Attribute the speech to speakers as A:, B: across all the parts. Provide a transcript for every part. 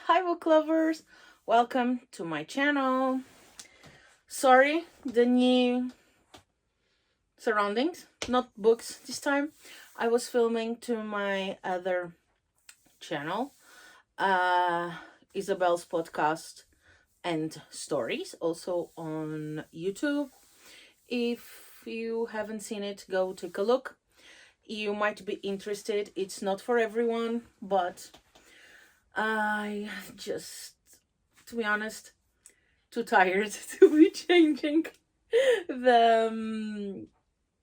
A: Hi book lovers, welcome to my channel. Sorry, the new surroundings, not books this time. I was filming to my other channel, uh, Isabel's podcast and stories, also on YouTube. If you haven't seen it, go take a look. You might be interested. It's not for everyone, but I just, to be honest, too tired to be changing the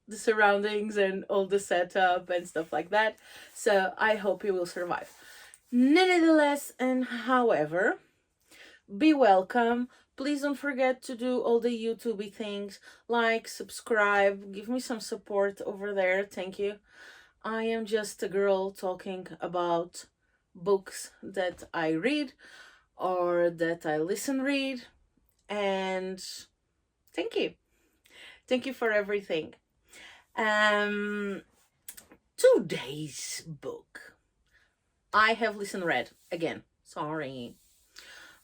A: the surroundings and all the setup and stuff like that. So I hope you will survive. Nonetheless, and however, be welcome. Please don't forget to do all the YouTubey things, like, subscribe, give me some support over there. Thank you. I am just a girl talking about books that I read or that I read, and thank you. Thank you for everything. Today's book I have read again. Sorry.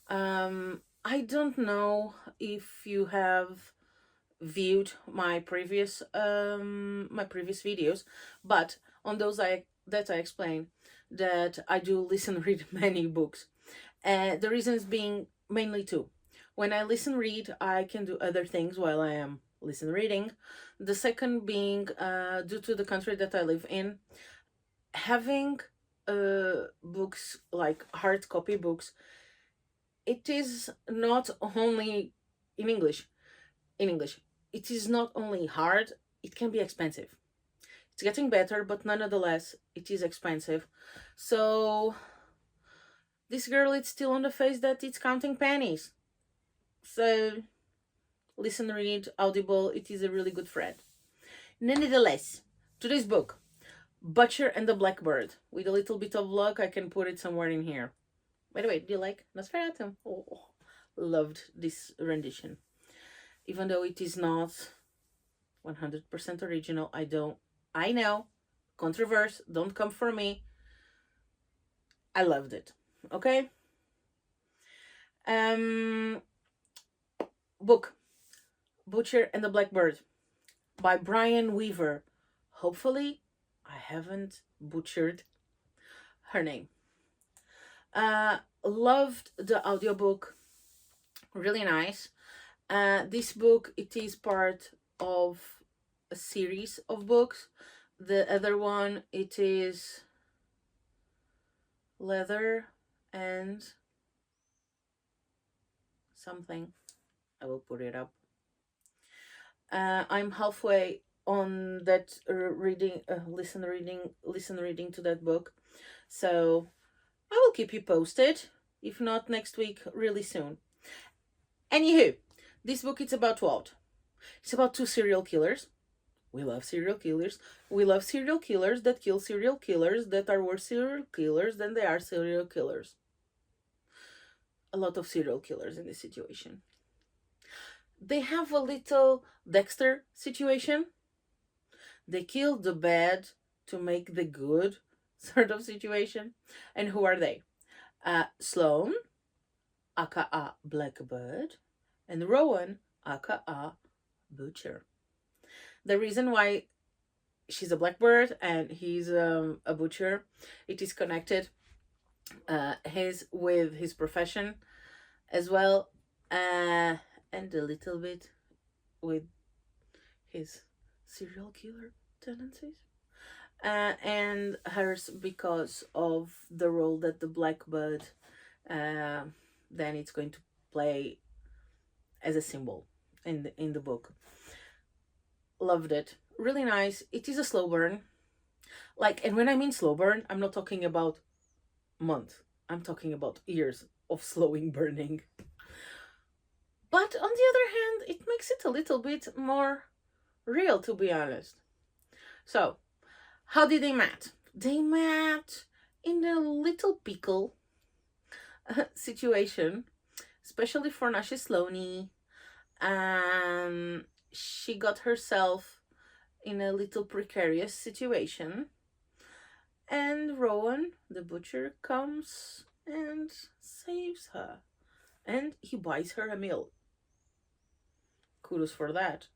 A: I don't know if you have viewed my previous videos, but on those I explain that I do read many books. The reasons being mainly two. When I read, I can do other things while I am reading. The second being, due to the country that I live in, having books like hard copy books, it is not only in English. It is not only hard, it can be expensive. It's getting better, but nonetheless, it is expensive. So this girl is still on the phase that it's counting pennies. So read, Audible, it is a really good friend. Nonetheless, today's book, Butcher and the Blackbird. With a little bit of luck, I can put it somewhere in here. By the way, do you like Nosferatu? Oh, loved this rendition. Even though it is not 100% original, I know, controversy, don't come for me. I loved it. Okay? Book, Butcher and the Blackbird by Brynne Weaver. Hopefully, I haven't butchered her name. Loved the audiobook. Really nice. This book, it is part of a series of books. The other one, it is Leather and something. I will put it up. I'm halfway on that listen reading to that book, so I will keep you posted. If not next week, really soon. Anywho, this book, it's about what? It's about two serial killers. We love serial killers. We love serial killers that kill serial killers that are worse serial killers than they are serial killers. A lot of serial killers in this situation. They have a little Dexter situation. They kill the bad to make the good sort of situation. And who are they? Sloane, aka Blackbird, and Rowan, aka Butcher. The reason why she's a blackbird and he's a butcher, it is connected with his profession as well, and a little bit with his serial killer tendencies, and hers because of the role that the blackbird then it's going to play as a symbol in the book. Loved it. Really nice. It is a slow burn. And when I mean slow burn, I'm not talking about months. I'm talking about years of slowing burning. But on the other hand, it makes it a little bit more real, to be honest. So, how did they meet? They met in a little pickle situation, especially for Nashi Sloane. She got herself in a little precarious situation, and Rowan, the butcher, comes and saves her and he buys her a meal. Kudos for that.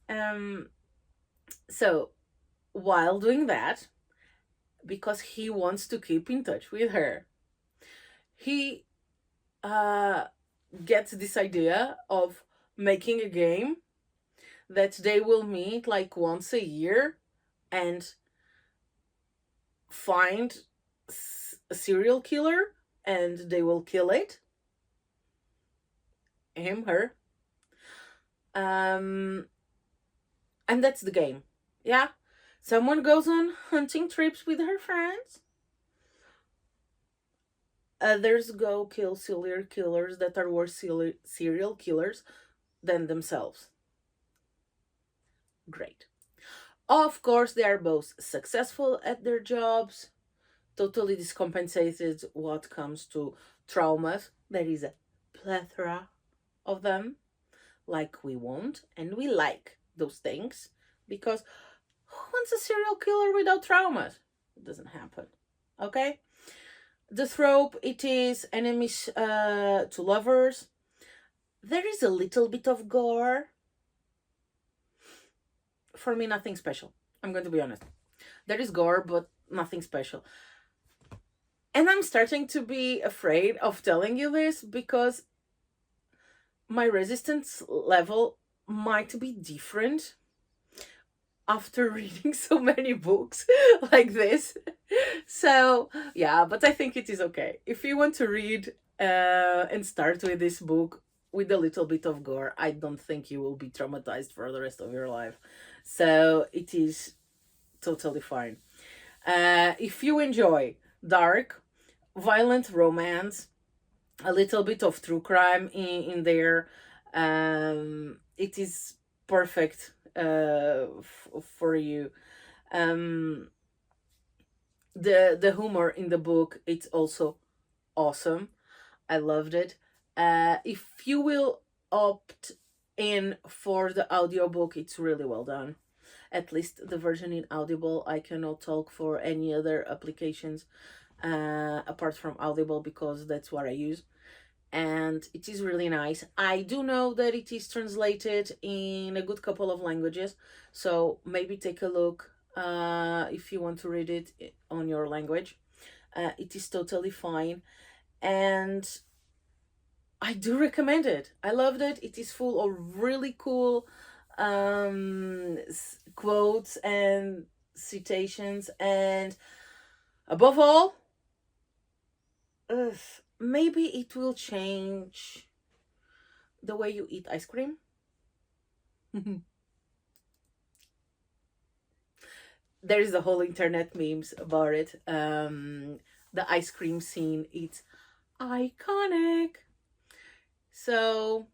A: um, so while doing that, because he wants to keep in touch with her, he uh, gets this idea of making a game that they will meet like once a year and find a serial killer and they will kill it. Him, her. Um, and that's the game. Yeah. Someone goes on hunting trips with her friends. Others go kill serial killers that are worse serial killers than themselves. Great. Of course, they are both successful at their jobs, totally discompensated what comes to traumas. There is a plethora of them, like we want, and we like those things because who wants a serial killer without traumas? It doesn't happen. Okay? The trope, it is enemies to lovers. There is a little bit of gore. For me, nothing special. I'm going to be honest. There is gore, but nothing special. And I'm starting to be afraid of telling you this because my resistance level might be different after reading so many books like this. So, yeah, but I think it is okay. If you want to read and start with this book with a little bit of gore, I don't think you will be traumatized for the rest of your life. So, it is totally fine. If you enjoy dark, violent romance, a little bit of true crime in there, it is perfect for you. The humor in the book, it's also awesome. I loved it. If you will opt in for the audiobook, it's really well done. At least the version in Audible. I cannot talk for any other applications apart from Audible because that's what I use. And it is really nice. I do know that it is translated in a good couple of languages, so maybe take a look if you want to read it on your language. It is totally fine, and I do recommend it. I loved it. It is full of really cool quotes and citations, and above all, maybe it will change the way you eat ice cream. There is a whole internet memes about it. The ice cream scene, it's iconic. So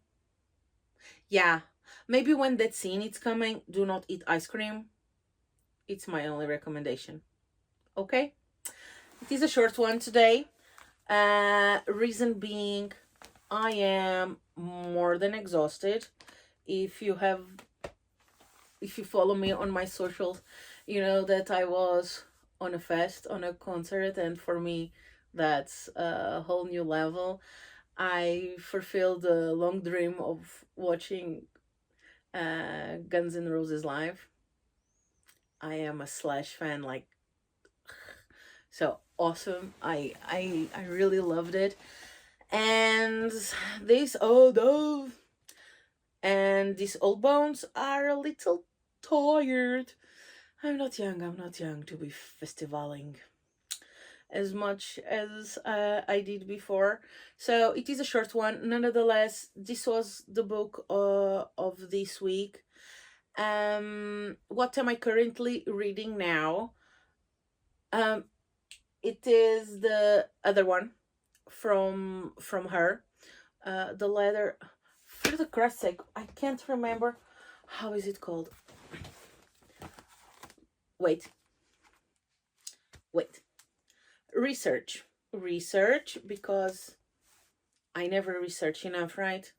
A: yeah, maybe when that scene is coming, do not eat ice cream. It's my only recommendation. Okay, it is a short one today. Reason being, I am more than exhausted. If you follow me on my socials, you know that I was on a fest, on a concert, and for me, that's a whole new level. I fulfilled the long dream of watching Guns N' Roses live. I am a Slash fan, like, so awesome. I really loved it. And these old bones are a little tired. I'm not young to be festivaling as much as I did before. So it is a short one. Nonetheless, this was the book of this week. What am I currently reading now? It is the other one from her. The letter, for the Christ's sake, I can't remember. How is it called? Wait. Research, because I never research enough, right?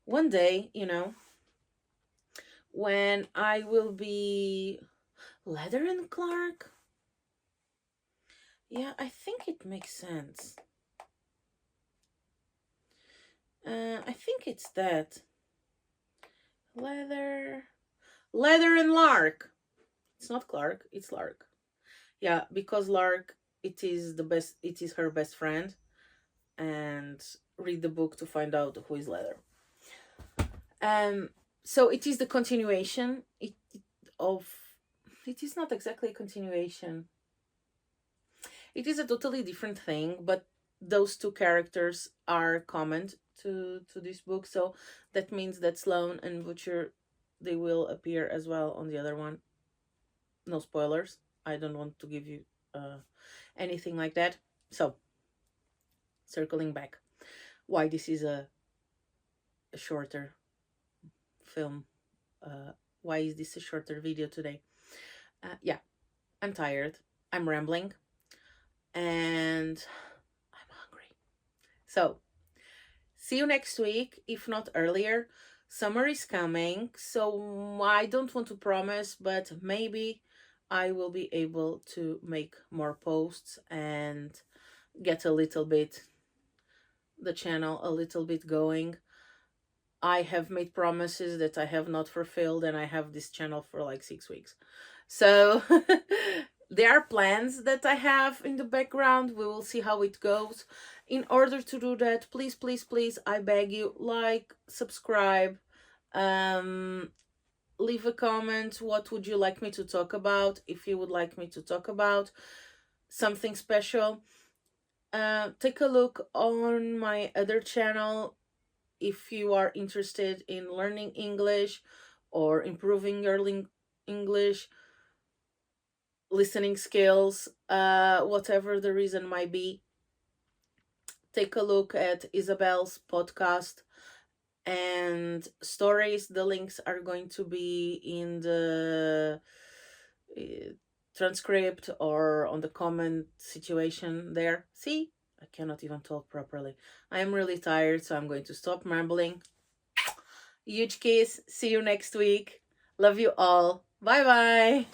A: One day, when I will be Leather and Clark, Yeah, I think it makes sense. I think it's that. Leather. Leather and Lark. It's not Clark, it's Lark. Yeah, because Lark, it is her best friend. And read the book to find out who is Leather. Um, so it is the continuation of. It is not exactly a continuation. It is a totally different thing, but those two characters are common to this book. So that means that Sloane and Butcher, they will appear as well on the other one. No spoilers. I don't want to give you anything like that. So circling back, why this is a shorter film. Why is this a shorter video today? Yeah, I'm tired. I'm rambling. And I'm hungry. So, see you next week, if not earlier. Summer is coming, so I don't want to promise, but maybe I will be able to make more posts and get a little bit the channel a little bit going. I have made promises that I have not fulfilled, and I have this channel for like 6 weeks. So there are plans that I have in the background. We will see how it goes. In order to do that, please, please, please, I beg you, like, subscribe, leave a comment. What would you like me to talk about? If you would like me to talk about something special, take a look on my other channel if you are interested in learning English or improving your English listening skills, whatever the reason might be. Take a look at Isabel's podcast and stories. The links are going to be in the transcript or on the comment situation there. See, I cannot even talk properly. I am really tired, so I'm going to stop rambling. Huge kiss. See you next week. Love you all. Bye bye.